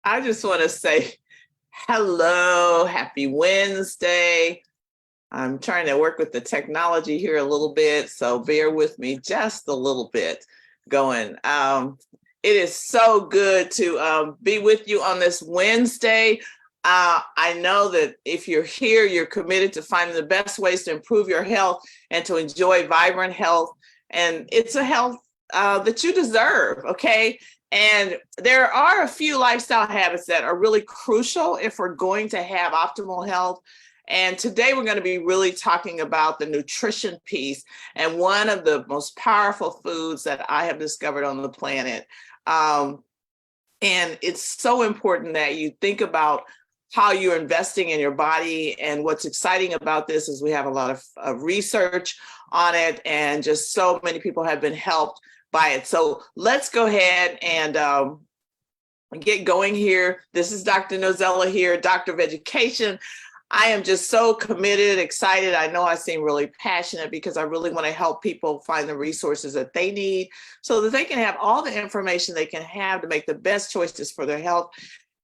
I just want to say hello, happy Wednesday. I'm trying to work with the technology here a little bit, so bear with me just a little bit going. It is so good to be with you on this Wednesday. I know that if you're here, you're committed to finding the best ways to improve your health and to enjoy vibrant health. And it's a health that you deserve, okay? And there are a few lifestyle habits that are really crucial if we're going to have optimal health. And today we're going to be really talking about the nutrition piece and one of the most powerful foods that I have discovered on the planet. And it's so important that you think about how you're investing in your body. And what's exciting about this is we have a lot of research on it, and just so many people have been helped by it. So let's go ahead and get going here. This is Dr. Nozella here, Doctor of Education. I am just so committed, excited. I know I seem really passionate because I really want to help people find the resources that they need so that they can have all the information they can have to make the best choices for their health.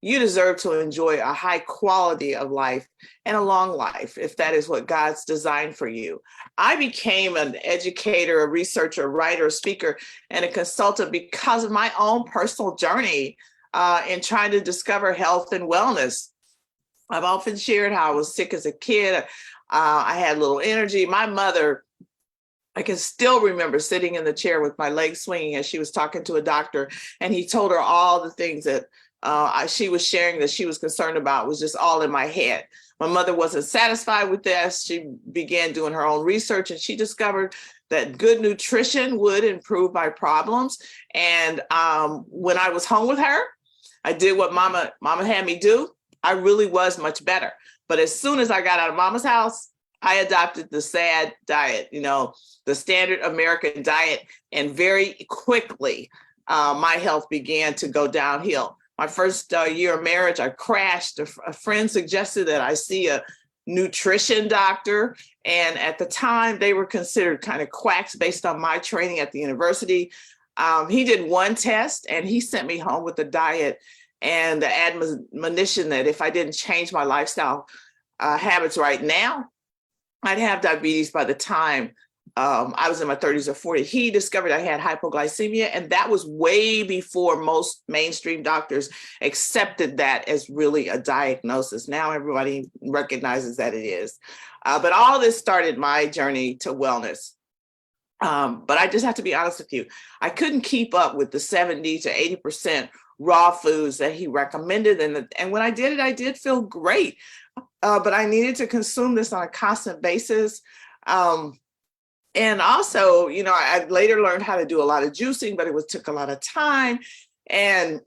You deserve to enjoy a high quality of life and a long life, if that is what God's designed for you. I became an educator, a researcher, writer, speaker, and a consultant because of my own personal journey in trying to discover health and wellness. I've often shared how I was sick as a kid. I had little energy. My mother, I can still remember sitting in the chair with my legs swinging as she was talking to a doctor, and he told her all the things that she was sharing that she was concerned about was just all in my head. My mother wasn't satisfied with this. She began doing her own research, and she discovered that good nutrition would improve my problems. And when I was home with her, I did what mama had me do. I really was much better. But as soon as I got out of mama's house, I adopted the SAD diet, the standard American diet. And very quickly, my health began to go downhill. My first year of marriage, I crashed. A friend suggested that I see a nutrition doctor. And at the time, they were considered kind of quacks based on my training at the university. He did one test and he sent me home with a diet and the admonition that if I didn't change my lifestyle habits right now, I'd have diabetes by the time I was in my 30s or 40s. He discovered I had hypoglycemia, and that was way before most mainstream doctors accepted that as really a diagnosis. Now everybody recognizes that it is. But all this started my journey to wellness. But I just have to be honest with you. I couldn't keep up with the 70 to 80% raw foods that he recommended. And when I did it, I did feel great. But I needed to consume this on a constant basis. And also, I later learned how to do a lot of juicing, but it took a lot of time. And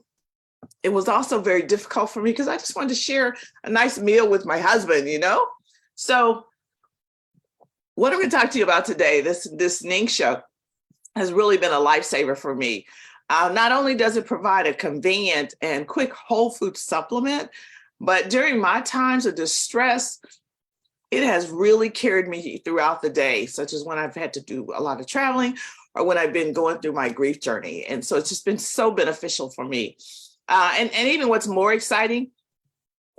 it was also very difficult for me because I just wanted to share a nice meal with my husband, So what I'm going to talk to you about today, this NingXia has really been a lifesaver for me. Not only does it provide a convenient and quick whole food supplement, but during my times of distress, it has really carried me throughout the day, such as when I've had to do a lot of traveling or when I've been going through my grief journey. And so it's just been so beneficial for me. And even what's more exciting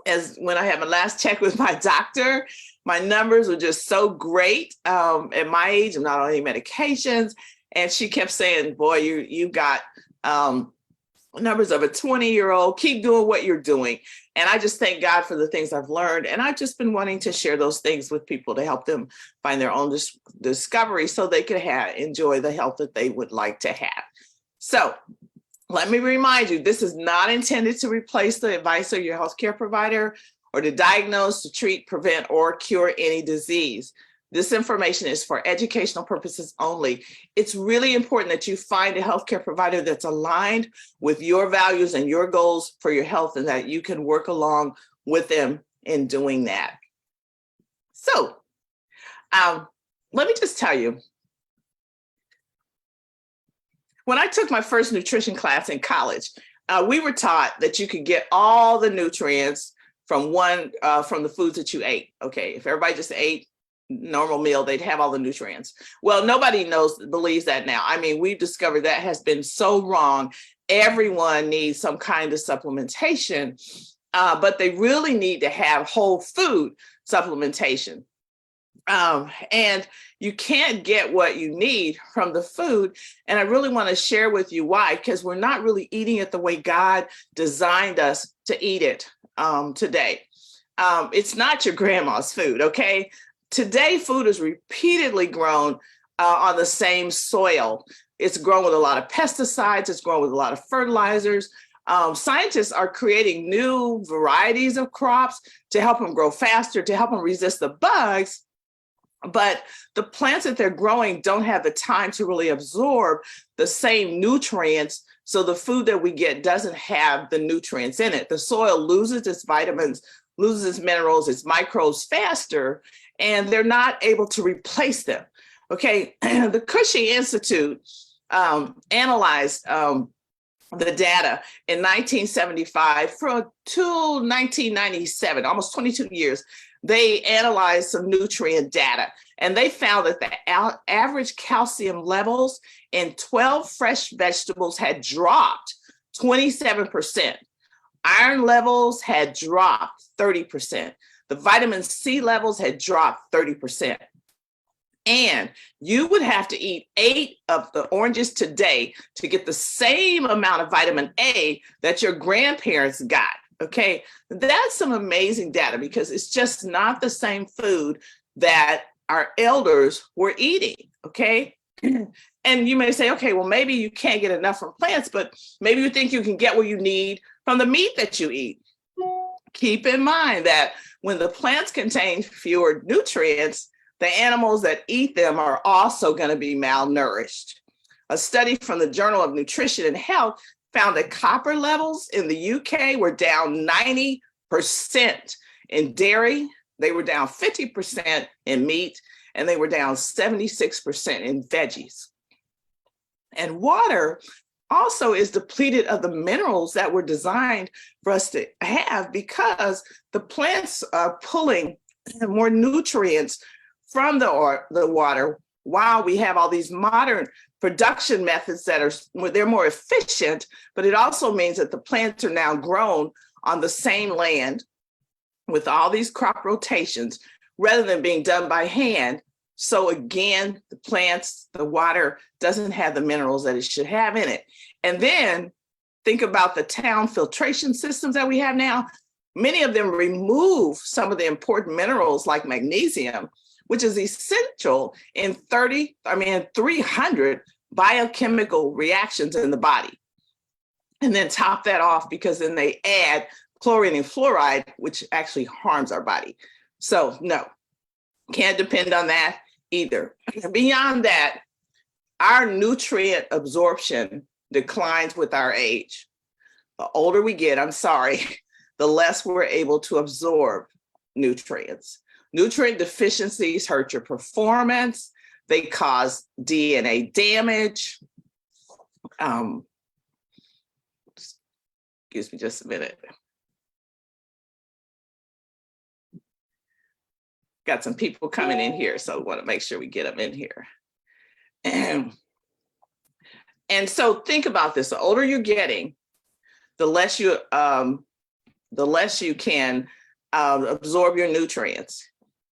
is when I had my last check with my doctor, my numbers were just so great. At my age, I'm not on any medications. And she kept saying, boy, you got numbers of a 20-year-old, keep doing what you're doing. And I just thank God for the things I've learned. And I've just been wanting to share those things with people to help them find their own discovery so they can enjoy the health that they would like to have. So let me remind you, this is not intended to replace the advice of your healthcare provider or to diagnose, to treat, prevent, or cure any disease. This information is for educational purposes only. It's really important that you find a healthcare provider that's aligned with your values and your goals for your health, and that you can work along with them in doing that. So let me just tell you, when I took my first nutrition class in college, we were taught that you could get all the nutrients from the foods that you ate. Okay, if everybody just ate normal meal, they'd have all the nutrients. Well, nobody believes that now. I mean, we've discovered that has been so wrong. everyone needs some kind of supplementation, but they really need to have whole food supplementation. And you can't get what you need from the food. And I really want to share with you why, because we're not really eating it the way God designed us to eat it today. It's not your grandma's food, okay? Today, food is repeatedly grown on the same soil. It's grown with a lot of pesticides. It's grown with a lot of fertilizers. Scientists are creating new varieties of crops to help them grow faster, to help them resist the bugs. But the plants that they're growing don't have the time to really absorb the same nutrients. So the food that we get doesn't have the nutrients in it. The soil loses its vitamins, loses its minerals, its microbes faster, and they're not able to replace them. Okay, the Cushing Institute analyzed the data in 1975 till 1997, almost 22 years. They analyzed some nutrient data, and they found that the average calcium levels in 12 fresh vegetables had dropped 27%. Iron levels had dropped 30%. The vitamin C levels had dropped 30%. And you would have to eat 8 of the oranges today to get the same amount of vitamin A that your grandparents got. Okay, that's some amazing data, because it's just not the same food that our elders were eating. Okay, and you may say, okay, well, maybe you can't get enough from plants, but maybe you think you can get what you need from the meat that you eat. Keep in mind that when the plants contain fewer nutrients, the animals that eat them are also going to be malnourished. A study from the Journal of Nutrition and Health found that copper levels in the UK were down 90% in dairy, they were down 50% in meat, and they were down 76% in veggies. And water also is depleted of the minerals that were designed for us to have, because the plants are pulling more nutrients from the water, while we have all these modern production methods that they're more efficient, but it also means that the plants are now grown on the same land with all these crop rotations rather than being done by hand. So again, the plants, the water doesn't have the minerals that it should have in it. And then think about the town filtration systems that we have now. Many of them remove some of the important minerals like magnesium, which is essential in 300 biochemical reactions in the body. And then top that off, because then they add chlorine and fluoride, which actually harms our body. So no, can't depend on that either. Beyond that, our nutrient absorption declines with our age. The older we get, the less we're able to absorb nutrients. Nutrient deficiencies hurt your performance. They cause DNA damage. Excuse me just a minute. Got some people coming in here, so I want to make sure we get them in here. And so think about this: the older you're getting, the less you can absorb your nutrients.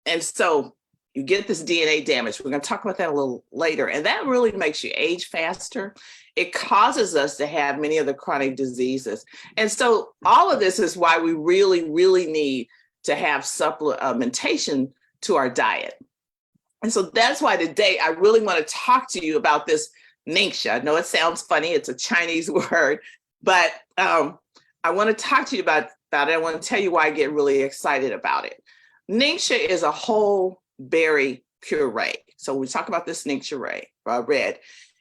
And so you get this DNA damage. We're going to talk about that a little later. And that really makes you age faster. It causes us to have many of the chronic diseases. And so all of this is why we really, really need to have supplementation to our diet. And so that's why today I really want to talk to you about this NingXia. I know it sounds funny. It's a Chinese word, but I want to talk to you about it. I want to tell you why I get really excited about it. NingXia is a whole berry puree. So we talk about this NingXia red.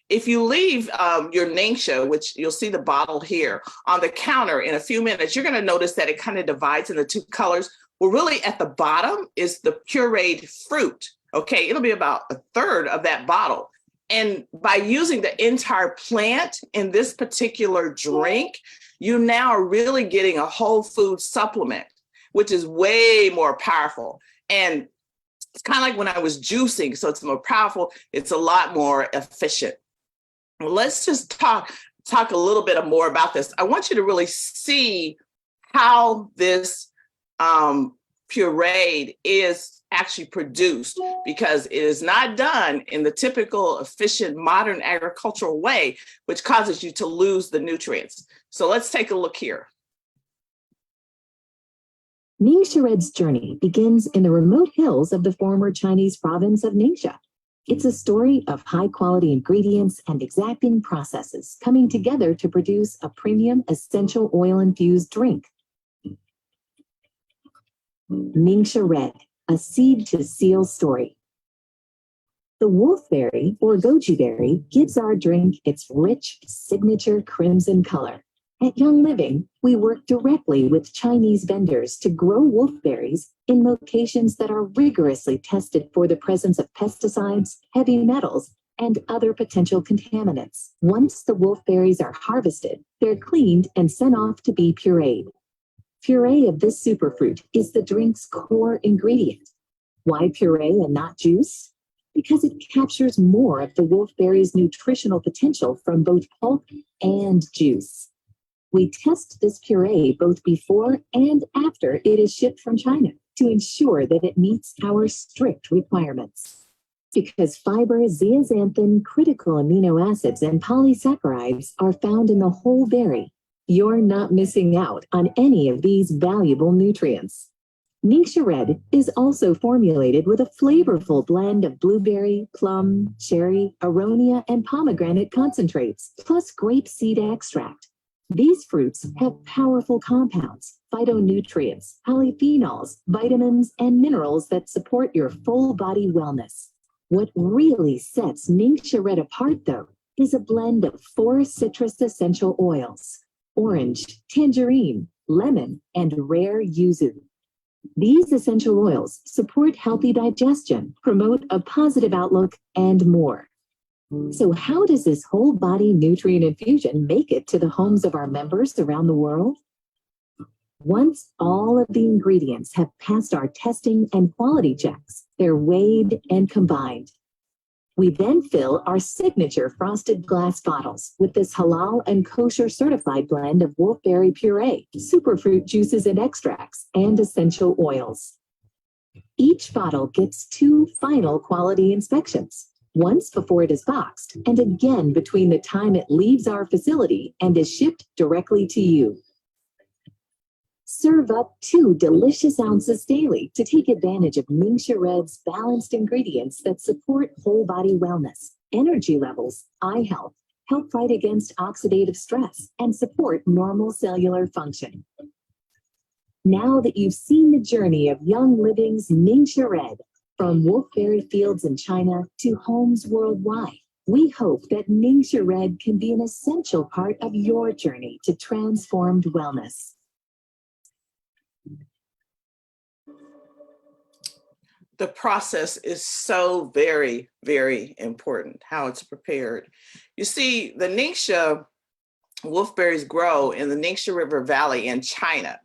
If you leave your NingXia, which you'll see the bottle here, on the counter in a few minutes, you're going to notice that it kind of divides into 2 colors. Well, really at the bottom is the pureed fruit. Okay, it'll be about 1/3 of that bottle. And by using the entire plant in this particular drink, you now are really getting a whole food supplement, which is way more powerful. And it's kind of like when I was juicing, so it's more powerful. It's a lot more efficient. Well, let's just talk talk a little bit more about this. I want you to really see how this pureed is actually produced, because it is not done in the typical efficient modern agricultural way, which causes you to lose the nutrients. So let's take a look here. NingXia's journey begins in the remote hills of the former Chinese province of Ningxia. It's a story of high-quality ingredients and exacting processes coming together to produce a premium essential oil-infused drink. NingXia Red, a seed-to-seal story. The wolfberry, or goji berry, gives our drink its rich, signature crimson color. At Young Living, we work directly with Chinese vendors to grow wolfberries in locations that are rigorously tested for the presence of pesticides, heavy metals, and other potential contaminants. Once the wolfberries are harvested, they're cleaned and sent off to be pureed. Puree of this superfruit is the drink's core ingredient. Why puree and not juice? Because it captures more of the wolfberry's nutritional potential from both pulp and juice. We test this puree both before and after it is shipped from China to ensure that it meets our strict requirements. Because fiber, zeaxanthin, critical amino acids, and polysaccharides are found in the whole berry, you're not missing out on any of these valuable nutrients. NingXia Red is also formulated with a flavorful blend of blueberry, plum, cherry, aronia, and pomegranate concentrates, plus grape seed extract. These fruits have powerful compounds, phytonutrients, polyphenols, vitamins, and minerals that support your full body wellness. What really sets NingXia Red apart, though, is a blend of 4 citrus essential oils: orange, tangerine, lemon, and rare yuzu. These essential oils support healthy digestion, promote a positive outlook, and more. So how does this whole body nutrient infusion make it to the homes of our members around the world? Once all of the ingredients have passed our testing and quality checks, they're weighed and combined. We then fill our signature frosted glass bottles with this halal and kosher certified blend of wolfberry puree, superfruit juices and extracts, and essential oils. Each bottle gets 2 final quality inspections. Once before it is boxed, and again between the time it leaves our facility and is shipped directly to you. Serve up 2 delicious ounces daily to take advantage of NingXia Red's balanced ingredients that support whole body wellness, energy levels, eye health, help fight against oxidative stress, and support normal cellular function. Now that you've seen the journey of Young Living's NingXia Red, from wolfberry fields in China to homes worldwide, we hope that NingXia Red can be an essential part of your journey to transformed wellness. The process is so very, very important, how it's prepared. You see, the NingXia wolfberries grow in the NingXia River Valley in China.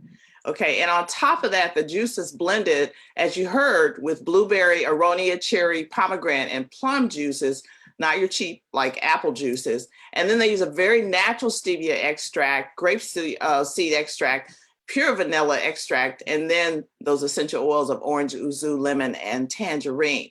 Okay, and on top of that, the juice is blended, as you heard, with blueberry, aronia, cherry, pomegranate, and plum juices, not your cheap like apple juices. And then they use a very natural stevia extract, grape seed extract, pure vanilla extract, and then those essential oils of orange, yuzu, lemon, and tangerine.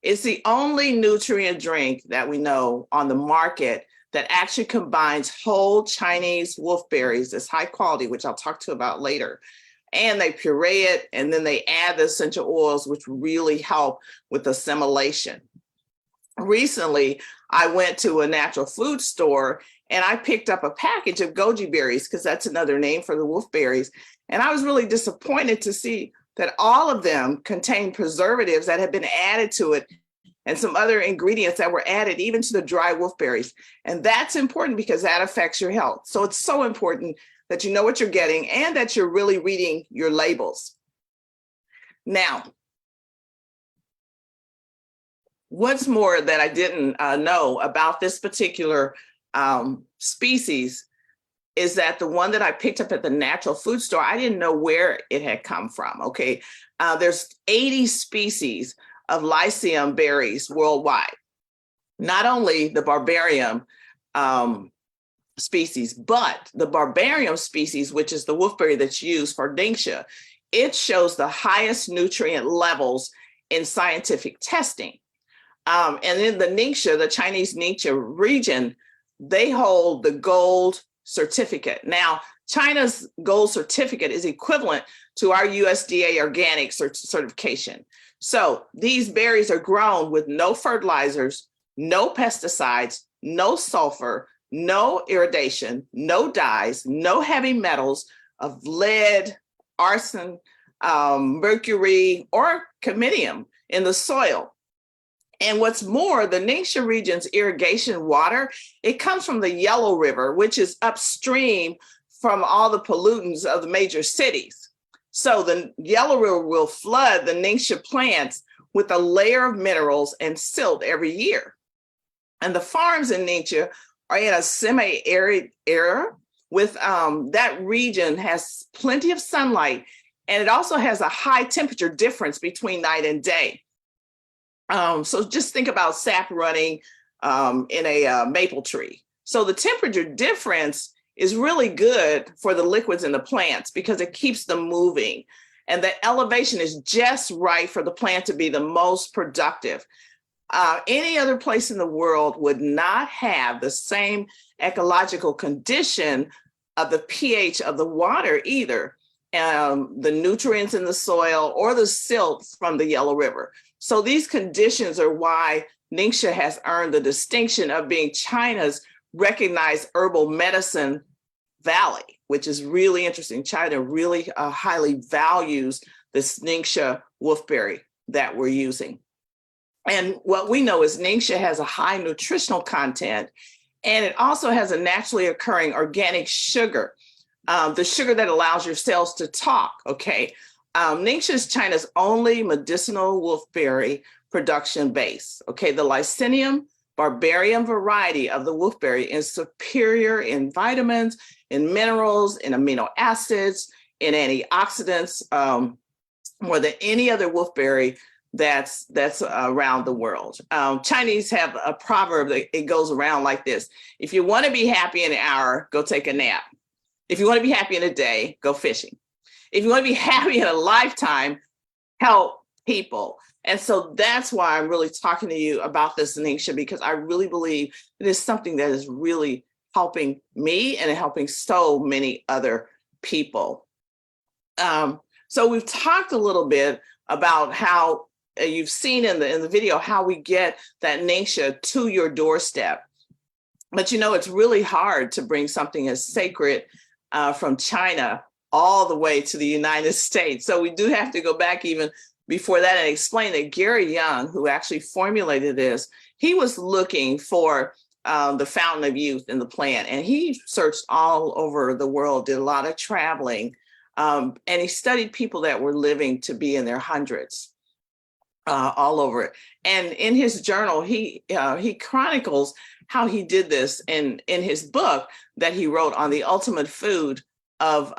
It's the only nutrient drink that we know on the market that actually combines whole Chinese wolfberries, this high quality, which I'll talk to about later. And they puree it, and then they add the essential oils, which really help with assimilation. Recently, I went to a natural food store and I picked up a package of goji berries, because that's another name for the wolfberries. And I was really disappointed to see that all of them contain preservatives that had been added to it, and some other ingredients that were added even to the dry wolfberries. And that's important because that affects your health. So it's so important that you know what you're getting and that you're really reading your labels. Now, what's more that I didn't know about this particular species is that the one that I picked up at the natural food store, I didn't know where it had come from, okay? There's 80 species of lycium berries worldwide. Not only the barbarium, species, but the barbarium species, which is the wolfberry that's used for NingXia, it shows the highest nutrient levels in scientific testing. And in the NingXia, the Chinese NingXia region, they hold the gold certificate. Now, China's gold certificate is equivalent to our USDA organic certification. So these berries are grown with no fertilizers, no pesticides, no sulfur, no irrigation, no dyes, no heavy metals of lead, arsen, mercury, or cadmium in the soil. And what's more, the NingXia region's irrigation water, it comes from the Yellow River, which is upstream from all the pollutants of the major cities. So the Yellow River will flood the NingXia plants with a layer of minerals and silt every year. And the farms in NingXia are in a semi-arid area with that region has plenty of sunlight, and it also has a high temperature difference between night and day. So just think about sap running in a maple tree. So the temperature difference is really good for the liquids in the plants because it keeps them moving. And the elevation is just right for the plant to be the most productive. Any other place in the world would not have the same ecological condition of the pH of the water either, the nutrients in the soil or the silt from the Yellow River. So these conditions are why NingXia has earned the distinction of being China's recognized herbal medicine valley, which is really interesting. China really highly values this NingXia wolfberry that we're using. And what we know is NingXia has a high nutritional content, and it also has a naturally occurring organic sugar, the sugar that allows your cells to talk, okay? NingXia is China's only medicinal wolfberry production base, okay? The Licinium barbarium variety of the wolfberry is superior in vitamins, in minerals, in amino acids, in antioxidants, more than any other wolfberry that's around the world. Chinese have a proverb that it goes around like this: if you want to be happy in an hour, go take a nap. If you want to be happy in a day, go fishing. If you want to be happy in a lifetime, help people. And so that's why I'm really talking to you about this, NingXia, because I really believe it is something that is really helping me and helping so many other people. So we've talked a little bit about how you've seen in the video how we get that NingXia to your doorstep. But you know, it's really hard to bring something as sacred from China all the way to the United States. So we do have to go back even before that and explain that Gary Young, who actually formulated this, he was looking for the fountain of youth in the plant, and he searched all over the world, did a lot of traveling, and he studied people that were living to be in their hundreds all over it. And in his journal, he chronicles how he did this in his book that he wrote on the ultimate food of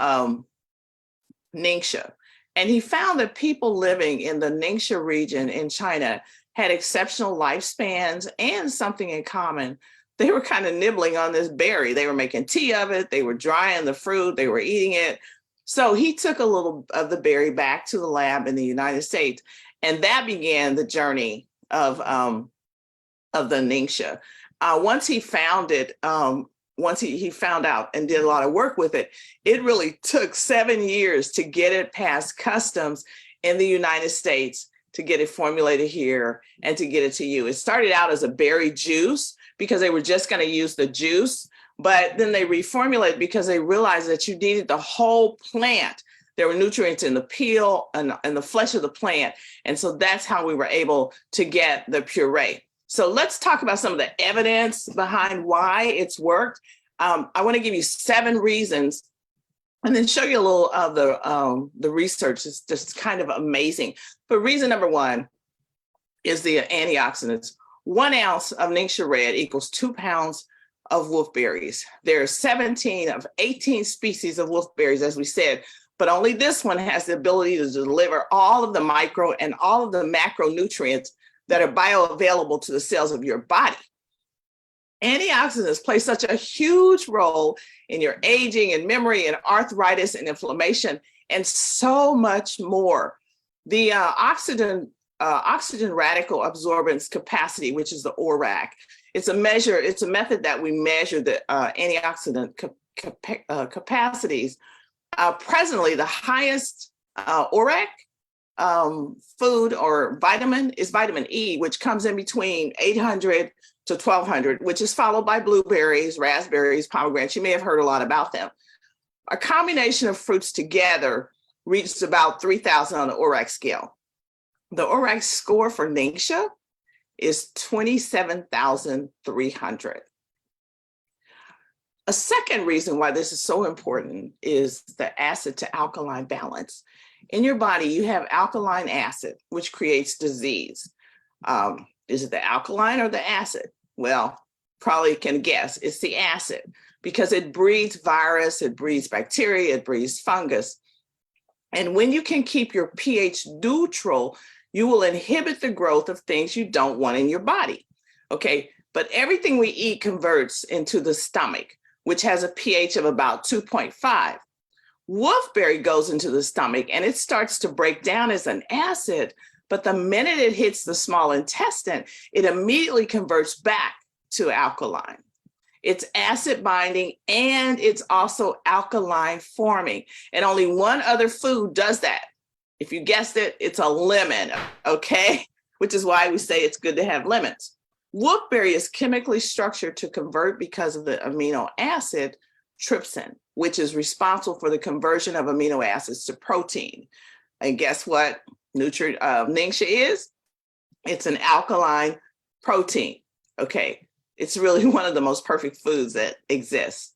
NingXia. And he found that people living in the NingXia region in China had exceptional lifespans and something in common. They were kind of nibbling on this berry. They were making tea of it. They were drying the fruit. They were eating it. So he took a little of the berry back to the lab in the United States. And that began the journey of the NingXia. Once he found it, once he found out and did a lot of work with it, it really took 7 years to get it past customs in the United States, to get it formulated here and to get it to you. It started out as a berry juice because they were just going to use the juice, but then they reformulated because they realized that you needed the whole plant. There were nutrients in the peel and the flesh of the plant. And so that's how we were able to get the puree. So let's talk about some of the evidence behind why it's worked. I want to give you 7 reasons and then show you a little of the research. It's just kind of amazing. But reason number 1 is the antioxidants. 1 ounce of NingXia Red equals 2 pounds of wolfberries. There are 17 of 18 species of wolfberries, as we said, but only this one has the ability to deliver all of the micro and all of the macronutrients that are bioavailable to the cells of your body. Antioxidants play such a huge role in your aging and memory and arthritis and inflammation and so much more. The oxygen radical absorbance capacity, which is the ORAC, it's a method that we measure the antioxidant capacities. Presently, the highest ORAC food or vitamin is vitamin E, which comes in between 800 to 1200, which is followed by blueberries, raspberries, pomegranates. You may have heard a lot about them. A combination of fruits together reached about 3000 on the ORAC scale. The ORAC score for NingXia is 27,300. A second reason why this is so important is the acid to alkaline balance. In your body, you have alkaline acid, which creates disease. Is it the alkaline or the acid? Well, probably can guess it's the acid because it breeds virus, it breeds bacteria, it breeds fungus. And when you can keep your pH neutral, you will inhibit the growth of things you don't want in your body. Okay, but everything we eat converts into the stomach, which has a pH of about 2.5. Wolfberry goes into the stomach and it starts to break down as an acid, but the minute it hits the small intestine, it immediately converts back to alkaline. It's acid binding and it's also alkaline forming. And only one other food does that. If you guessed it, it's a lemon, okay? Which is why we say it's good to have lemons. Wolfberry is chemically structured to convert because of the amino acid trypsin, which is responsible for the conversion of amino acids to protein. And guess what NingXia is? It's an alkaline protein, okay? It's really one of the most perfect foods that exists.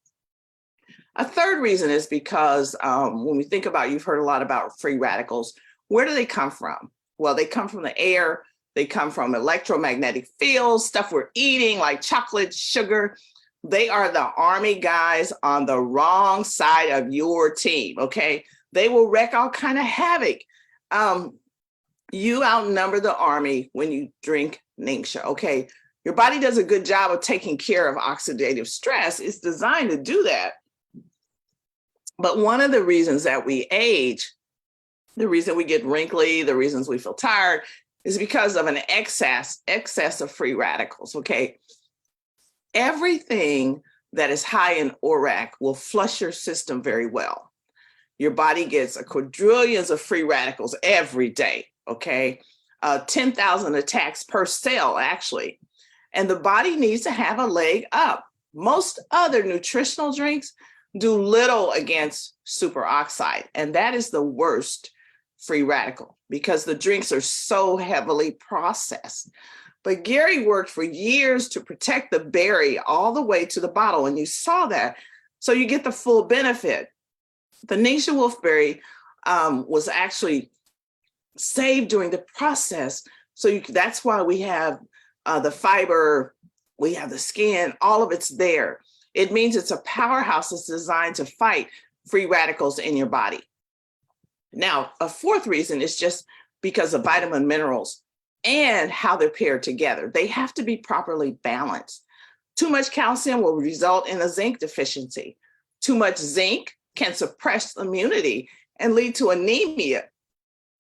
A third reason is because when we think about, you've heard a lot about free radicals. Where do they come from? Well, they come from the air. They come from electromagnetic fields, stuff we're eating like chocolate, sugar. They are the army guys on the wrong side of your team, okay? They will wreak all kind of havoc. You outnumber the army when you drink NingXia, okay? Your body does a good job of taking care of oxidative stress. It's designed to do that. But one of the reasons that we age, the reason we get wrinkly, the reasons we feel tired, is because of an excess of free radicals, okay? Everything that is high in ORAC will flush your system very well. Your body gets a quadrillions of free radicals every day, okay? 10,000 attacks per cell, actually. And the body needs to have a leg up. Most other nutritional drinks do little against superoxide, and that is the worst free radical because the drinks are so heavily processed. But Gary worked for years to protect the berry all the way to the bottle, and you saw that. So you get the full benefit. The NingXia wolfberry was actually saved during the process. So that's why we have the fiber, we have the skin, all of it's there. It means it's a powerhouse that's designed to fight free radicals in your body. Now, a fourth reason is just because of vitamin minerals and how they're paired together. They have to be properly balanced. Too much calcium will result in a zinc deficiency. Too much zinc can suppress immunity and lead to anemia.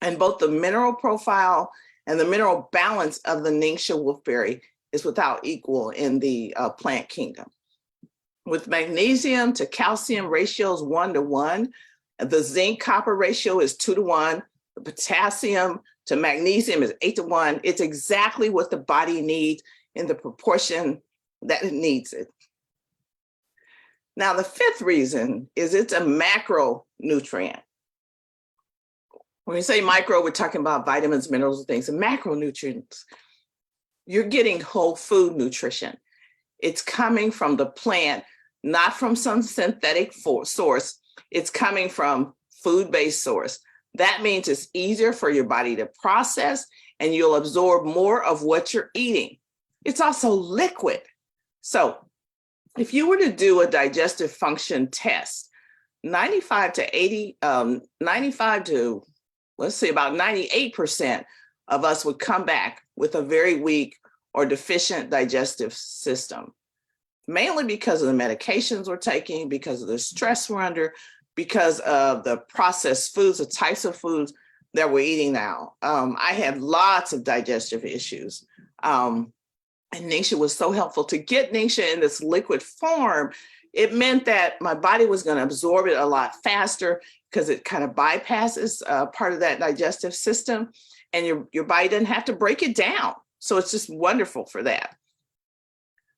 And both the mineral profile and the mineral balance of the NingXia wolfberry is without equal in the plant kingdom. With magnesium to calcium ratios 1:1, the zinc copper ratio is 2:1, the potassium to magnesium is 8:1. It's exactly what the body needs in the proportion that it needs it. Now, the fifth reason is it's a macronutrient. When we say micro, we're talking about vitamins, minerals, and things. And macronutrients, you're getting whole food nutrition. It's coming from the plant, not from some synthetic source. It's coming from food-based source. That means it's easier for your body to process and you'll absorb more of what you're eating. It's also liquid. So if you were to do a digestive function test, 95 to let's say about 98% of us would come back with a very weak or deficient digestive system. mainly because of the medications we're taking, because of the stress we're under, because of the processed foods, the types of foods that we're eating now. I have lots of digestive issues. And NingXia was so helpful. To get NingXia in this liquid form, it meant that my body was going to absorb it a lot faster because it kind of bypasses part of that digestive system, and your body doesn't have to break it down. So it's just wonderful for that.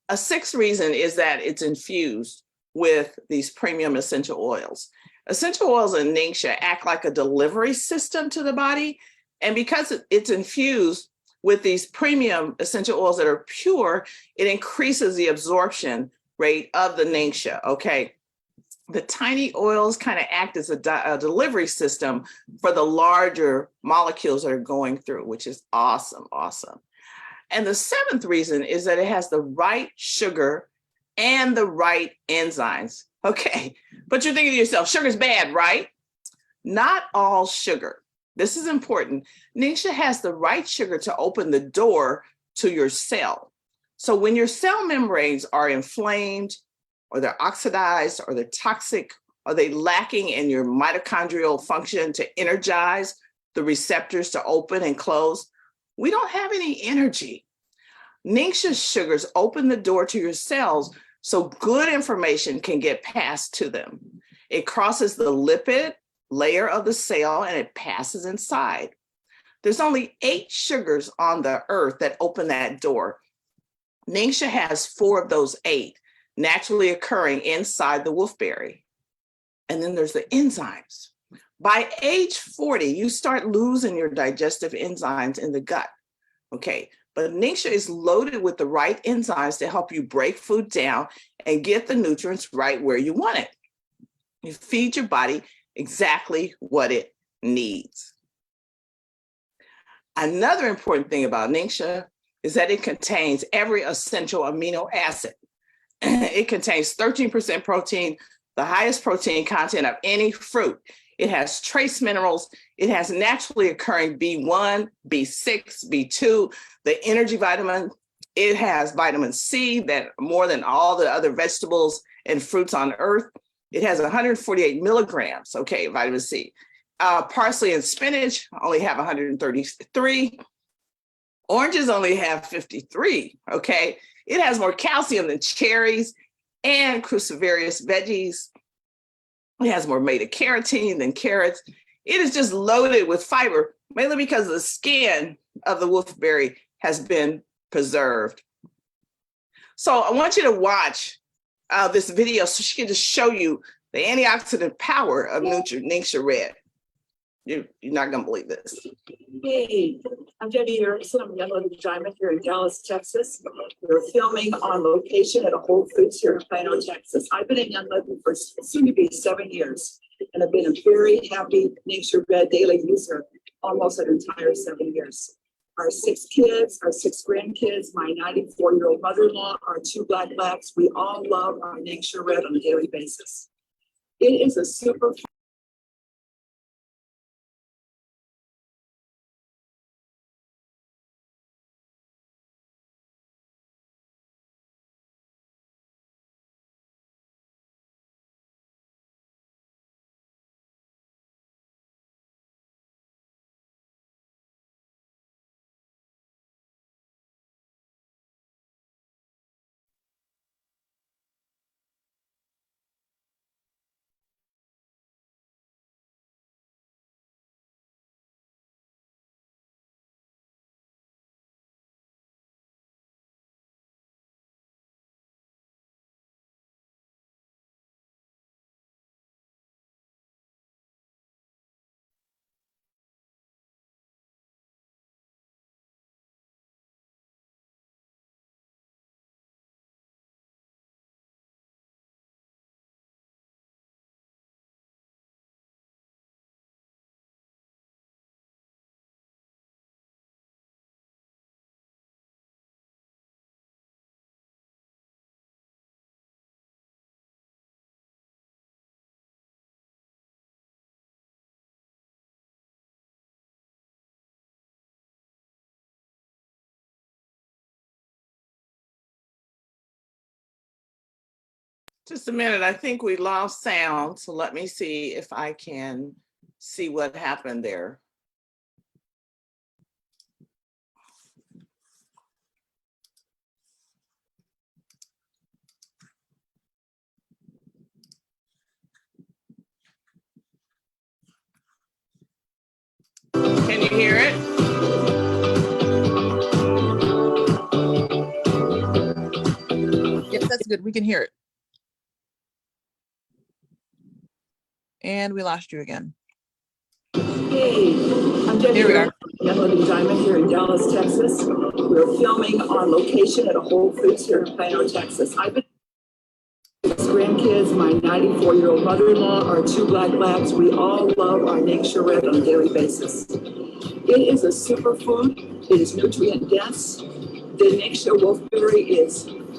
A sixth reason is that it's infused with these premium essential oils. Essential oils in NingXia act like a delivery system to the body. And because it's infused with these premium essential oils that are pure, it increases the absorption rate of the NingXia, okay? The tiny oils kind of act as a delivery system for the larger molecules that are going through, which is awesome, awesome. And the seventh reason is that it has the right sugar and the right enzymes. Okay, but you're thinking to yourself, sugar's bad, right? Not all sugar. This is important. NingXia has the right sugar to open the door to your cell. So when your cell membranes are inflamed, or they're oxidized, or they're toxic, or they lacking in your mitochondrial function to energize the receptors to open and close, we don't have any energy. NingXia sugars open the door to your cells so good information can get passed to them. It crosses the lipid layer of the cell and it passes inside. There's only 8 sugars on the earth that open that door. NingXia has 4 of those 8 naturally occurring inside the wolfberry. And then there's the enzymes. By age 40, you start losing your digestive enzymes in the gut. Okay, but NingXia is loaded with the right enzymes to help you break food down and get the nutrients right where you want it. You feed your body exactly what it needs. Another important thing about NingXia is that it contains every essential amino acid. It contains 13% protein, the highest protein content of any fruit. It has trace minerals. It has naturally occurring B1, B6, B2, the energy vitamin. It has vitamin C that more than all the other vegetables and fruits on earth. It has 148 milligrams, okay, vitamin C. Parsley and spinach only have 133. Oranges only have 53, okay? It has more calcium than cherries and cruciferous veggies. It has more beta-carotene than carrots. It is just loaded with fiber, mainly because the skin of the wolfberry has been preserved. So I want you to watch this video so she can just show you the antioxidant power of NingXia Red. You're not gonna believe this. Hey, I'm Debbie Erickson. I'm Yellow Diamond here in Dallas, Texas. We're filming on location at a Whole Foods here in Plano, Texas. I've been in Young Living for soon to be 7 years, and I've been a very happy NingXia Red daily user almost an entire 7 years. Our 6 kids, our 6 grandkids, my 94-year-old mother-in-law, our 2 blacks, we all love our NingXia Red on a daily basis. It is a super Just a minute, I think we lost sound, so let me see if I can see what happened there. Can you hear it? Yep, that's good. We can hear it. And we lost you again. Hey, I'm Debbie. Here we are. Young Living Diamond here in Dallas, Texas. We're filming on location at a Whole Foods here in Plano, Texas. I've been with grandkids, my 94-year-old mother-in-law, our 2 black labs. We all love our NingXia Red on a daily basis. It is a superfood. It is nutrient dense. The NingXia wolfberry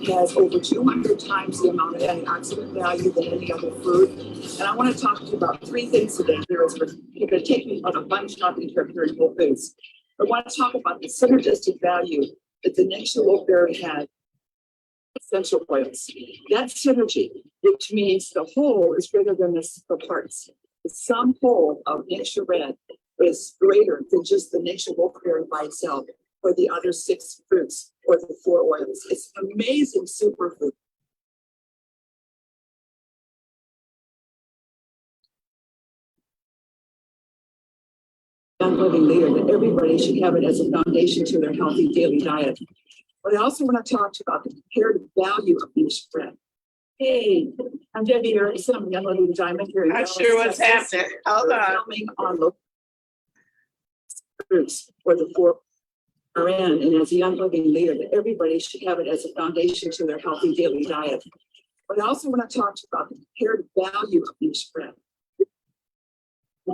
has over 200 times the amount of antioxidant value than any other food. And I want to talk to you about 3 things today. You're going to take me on a fun shopping trip here in Whole Foods. I want to talk about the synergistic value that the NingXia wolfberry has. Essential oils. That synergy, which means the whole is greater than the parts. The sum whole of NingXia Red is greater than just the NingXia wolfberry by itself, or the other 6 fruits, or the 4 oils. It's an amazing superfood. Young living leader that everybody should have it as a foundation to their healthy daily diet. But I also want to talk to you about the comparative value of NingXia Red. Hey, I'm Debbie Erickson. I'm Young Living Diamond here in Not Dallas, sure what's Texas. happening. Hold We're on. filming on local fruits, or the 4 are in, and as a young living leader, that everybody should have it as a foundation to their healthy daily diet. But I also want to talk to you about the comparative value of NingXia Red.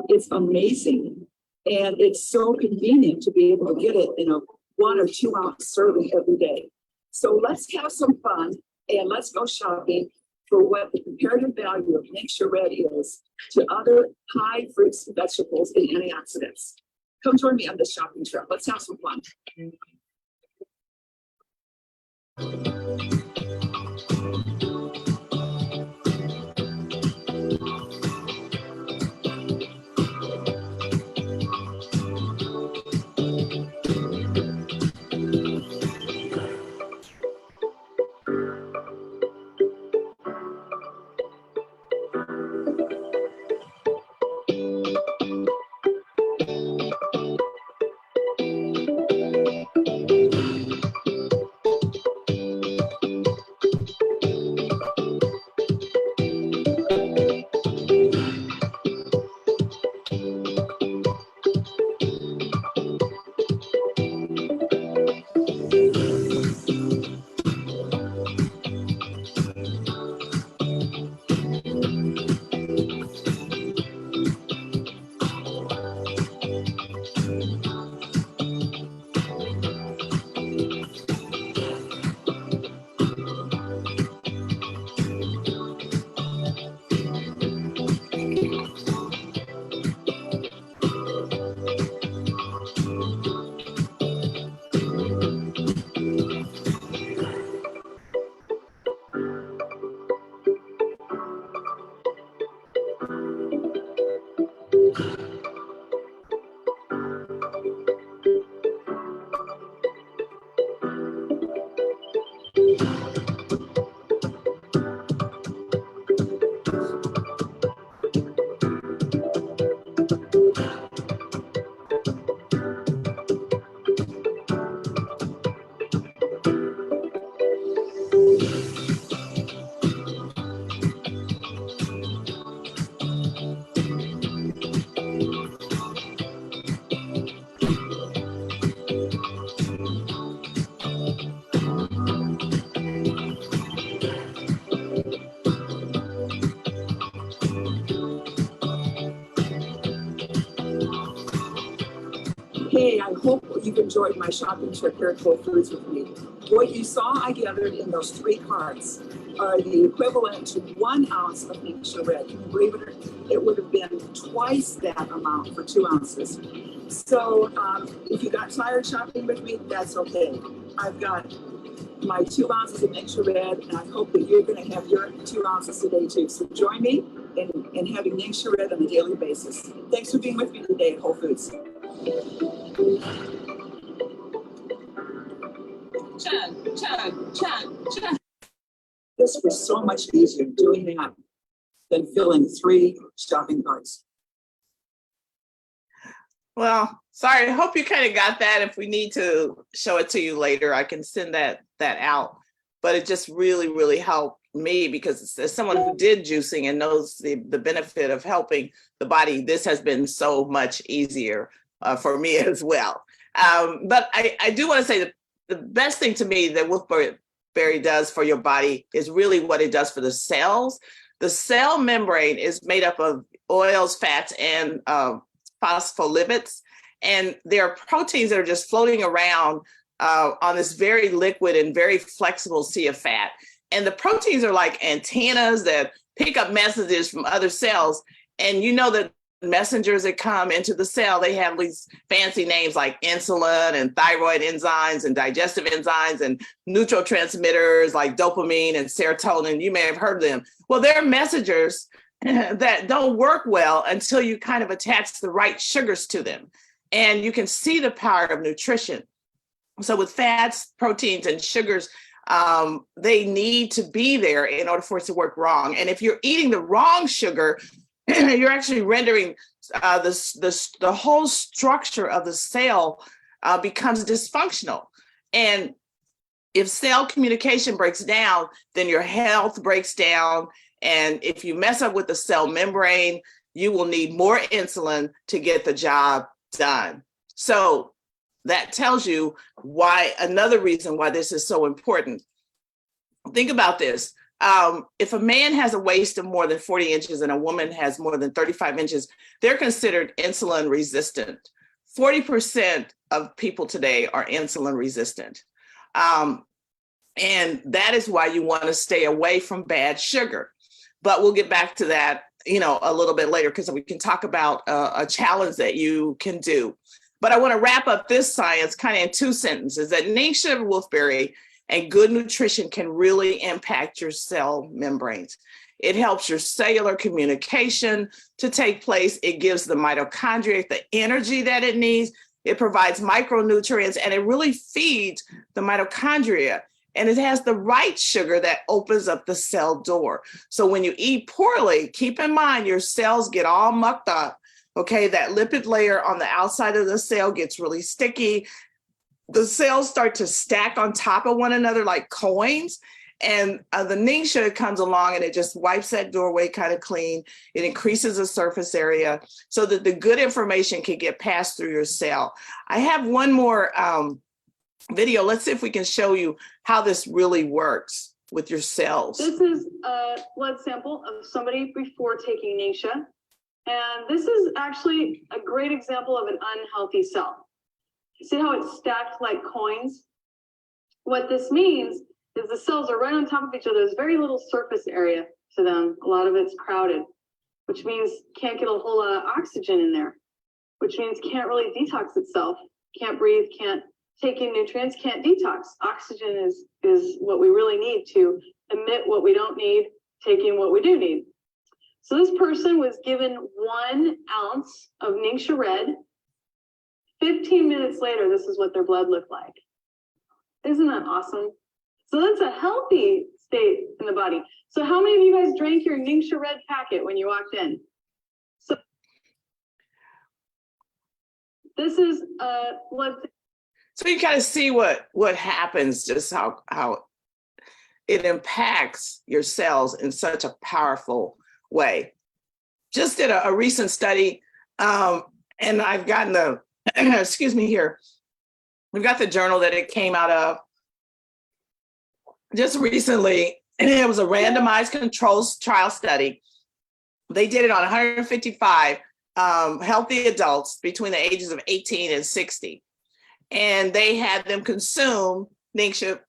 It's amazing, and it's so convenient to be able to get it in a 1 or 2 ounce serving every day. So let's have some fun and let's go shopping for what the comparative value of NingXia Red is to other high fruits and vegetables and antioxidants. Come join me on this shopping trip. Let's have some fun. Hey, I hope you've enjoyed my shopping trip here at Whole Foods with me. What you saw I gathered in those 3 carts are the equivalent to 1 ounce of NingXia Red. Can you believe it? It would have been twice that amount for 2 ounces. So if you got tired shopping with me, that's okay. I've got my 2 ounces of NingXia Red, and I hope that you're going to have your 2 ounces today too. So join me in having NingXia Red on a daily basis. Thanks for being with me today at Whole Foods. Chug, chug, chug, chug. This was so much easier doing that than filling 3 shopping carts. Well, sorry, I hope you kind of got that. If we need to show it to you later, I can send that out. But it just really, really helped me because as someone who did juicing and knows the benefit of helping the body, this has been so much easier for me as well. But I do want to say that the best thing to me that wolfberry does for your body is really what it does for the cells. The cell membrane is made up of oils, fats, and phospholipids, and there are proteins that are just floating around on this very liquid and very flexible sea of fat. And the proteins are like antennas that pick up messages from other cells. And you know that messengers that come into the cell, they have these fancy names like insulin and thyroid enzymes and digestive enzymes and neurotransmitters like dopamine and serotonin. You may have heard of them. Well, they're messengers that don't work well until you kind of attach the right sugars to them. And you can see the power of nutrition. So with fats, proteins, and sugars, they need to be there in order for it to work wrong. And if you're eating the wrong sugar, you're actually rendering the whole structure of the cell becomes dysfunctional. And if cell communication breaks down, then your health breaks down. And if you mess up with the cell membrane, you will need more insulin to get the job done. So that tells you why, another reason why this is so important. Think about this. If a man has a waist of more than 40 inches and a woman has more than 35 inches, they're considered insulin resistant. 40% of people today are insulin resistant. And that is why you want to stay away from bad sugar. But we'll get back to that, a little bit later, because we can talk about a challenge that you can do. But I want to wrap up this science kind of in 2 sentences, that NingXia wolfberry and good nutrition can really impact your cell membranes. It helps your cellular communication to take place. It gives the mitochondria the energy that it needs. It provides micronutrients, and it really feeds the mitochondria. And it has the right sugar that opens up the cell door. So when you eat poorly, keep in mind your cells get all mucked up. Okay, that lipid layer on the outside of the cell gets really sticky. The cells start to stack on top of one another like coins. And the NingXia comes along and it just wipes that doorway kind of clean. It increases the surface area so that the good information can get passed through your cell. I have one more video. Let's see if we can show you how this really works with your cells. This is a blood sample of somebody before taking NingXia. And this is actually a great example of an unhealthy cell. See how it's stacked like coins? What this means is the cells are right on top of each other. There's very little surface area to them. A lot of it's crowded, which means can't get a whole lot of oxygen in there, which means can't really detox itself, can't breathe, can't take in nutrients, can't detox. Oxygen is what we really need to emit what we don't need, take in what we do need. So this person was given 1 ounce of NingXia Red. 15 minutes later, this is what their blood looked like. Isn't that awesome? So that's a healthy state in the body. So how many of you guys drank your NingXia Red packet when you walked in? So this is blood. So you kind of see what happens, just how it impacts your cells in such a powerful way. Just did a recent study, and I've gotten the, excuse me here, we've got the journal that it came out of just recently, and it was a randomized controlled trial study. They did it on 155 healthy adults between the ages of 18 and 60. And they had them consume NingXia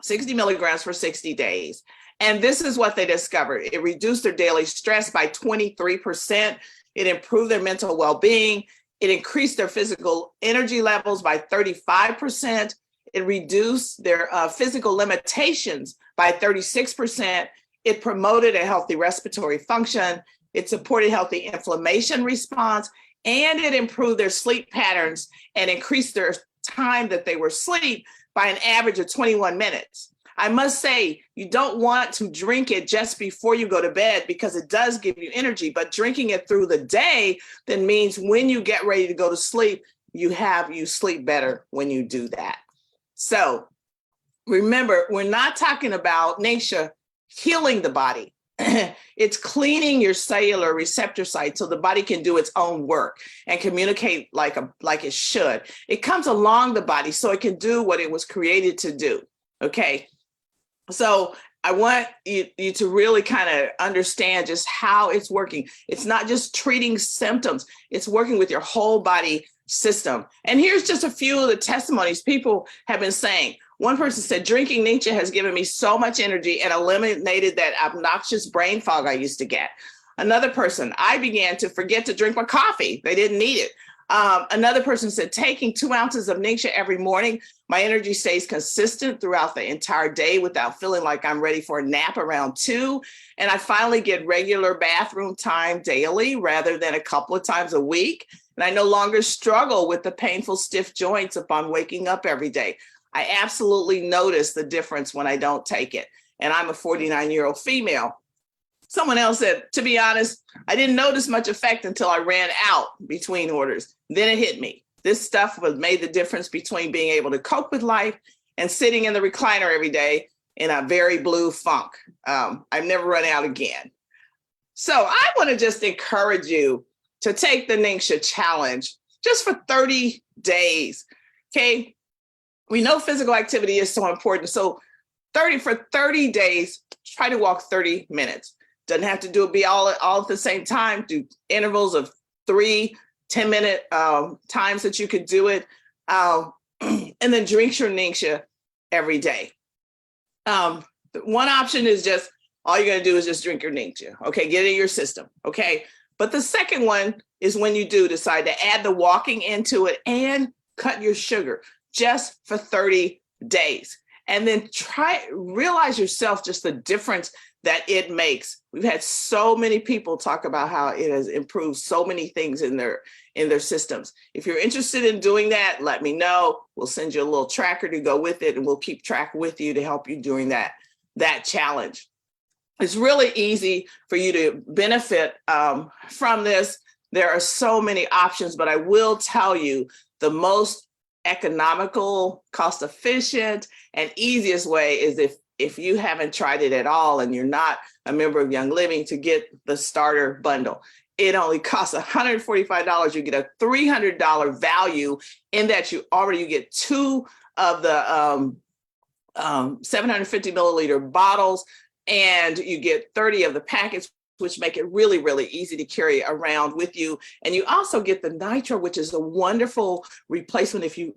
60 milligrams for 60 days. And this is what they discovered. It reduced their daily stress by 23%. It improved their mental well-being. It increased their physical energy levels by 35%. It reduced their physical limitations by 36%. It promoted a healthy respiratory function. It supported healthy inflammation response, and it improved their sleep patterns and increased their time that they were asleep by an average of 21 minutes. I must say, you don't want to drink it just before you go to bed because it does give you energy, but drinking it through the day then means when you get ready to go to sleep, you sleep better when you do that. So remember, we're not talking about NingXia healing the body. It's cleaning your cellular receptor site so the body can do its own work and communicate like it should. It comes along the body so it can do what it was created to do. Okay. So I want you to really kind of understand just how it's working. It's not just treating symptoms, it's working with your whole body system. And here's just a few of the testimonies people have been saying. One person said, drinking NingXia has given me so much energy and eliminated that obnoxious brain fog I used to get. Another person, I began to forget to drink my coffee. They didn't need it. Another person said, taking 2 ounces of NingXia every morning, my energy stays consistent throughout the entire day without feeling like I'm ready for a nap around 2. And I finally get regular bathroom time daily rather than a couple of times a week. And I no longer struggle with the painful stiff joints upon waking up every day. I absolutely notice the difference when I don't take it. And I'm a 49-year-old female. Someone else said, to be honest, I didn't notice much effect until I ran out between orders. Then it hit me. This stuff made the difference between being able to cope with life and sitting in the recliner every day in a very blue funk. I've never run out again. So I want to just encourage you to take the NingXia challenge just for 30 days. Okay. We know physical activity is so important. So for 30 days, try to walk 30 minutes. Doesn't have to be all at the same time. Do intervals of 3 10-minute times that you could do it. And then drink your NingXia every day. One option is just, all you're going to do is just drink your NingXia. Okay, get it in your system. Okay. But the second one is when you do decide to add the walking into it and cut your sugar just for 30 days. And then realize yourself just the difference that it makes. We've had so many people talk about how it has improved so many things in their systems. If you're interested in doing that, let me know. We'll send you a little tracker to go with it, and we'll keep track with you to help you during that challenge. It's really easy for you to benefit from this. There are so many options, but I will tell you the most economical, cost efficient, and easiest way is if you haven't tried it at all and you're not a member of Young Living, to get the starter bundle. It only costs $145. You get a $300 value in that you get 2 of the 750 milliliter bottles, and you get 30 of the packets, which make it really, really easy to carry around with you. And you also get the nitro, which is a wonderful replacement. If you,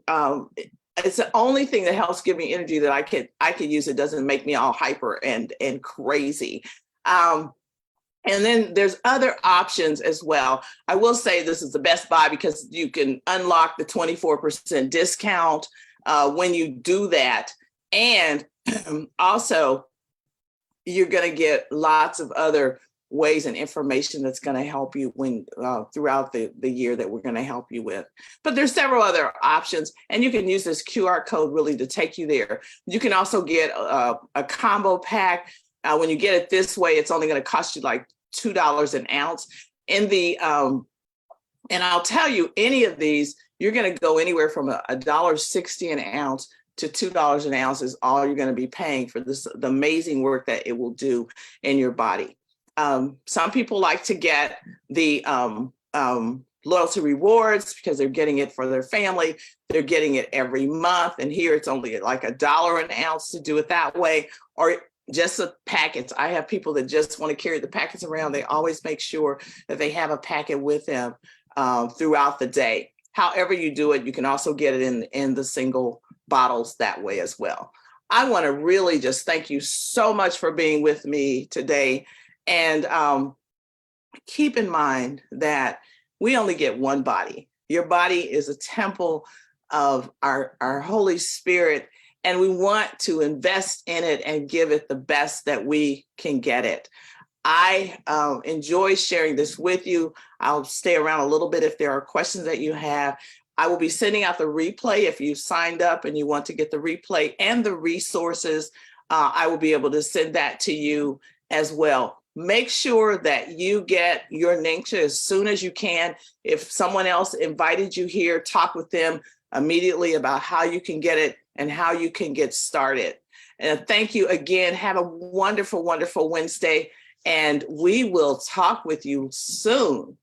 it's the only thing that helps give me energy that I could use. It doesn't make me all hyper and crazy. And then there's other options as well. I will say this is the best buy because you can unlock the 24% discount when you do that. And also, you're going to get lots of other ways and information that's going to help you throughout the year that we're going to help you with. But there's several other options, and you can use this QR code really to take you there. You can also get a combo pack. When you get it this way, it's only going to cost you like $2 an ounce. And I'll tell you, any of these, you're going to go anywhere from $1.60 an ounce to $2 an ounce is all you're going to be paying for the amazing work that it will do in your body. Some people like to get the loyalty rewards because they're getting it for their family. They're getting it every month. And here it's only like $1 an ounce to do it that way, or just the packets. I have people that just want to carry the packets around. They always make sure that they have a packet with them throughout the day. However you do it, you can also get it in the single bottles that way as well. I want to really just thank you so much for being with me today. And keep in mind that we only get one body. Your body is a temple of our Holy Spirit, and we want to invest in it and give it the best that we can get it. I enjoy sharing this with you. I'll stay around a little bit if there are questions that you have. I will be sending out the replay. If you signed up and you want to get the replay and the resources, I will be able to send that to you as well. Make sure that you get your NingXia as soon as you can. If someone else invited you here, talk with them immediately about how you can get it and how you can get started. And thank you again. Have a wonderful, wonderful Wednesday. And we will talk with you soon.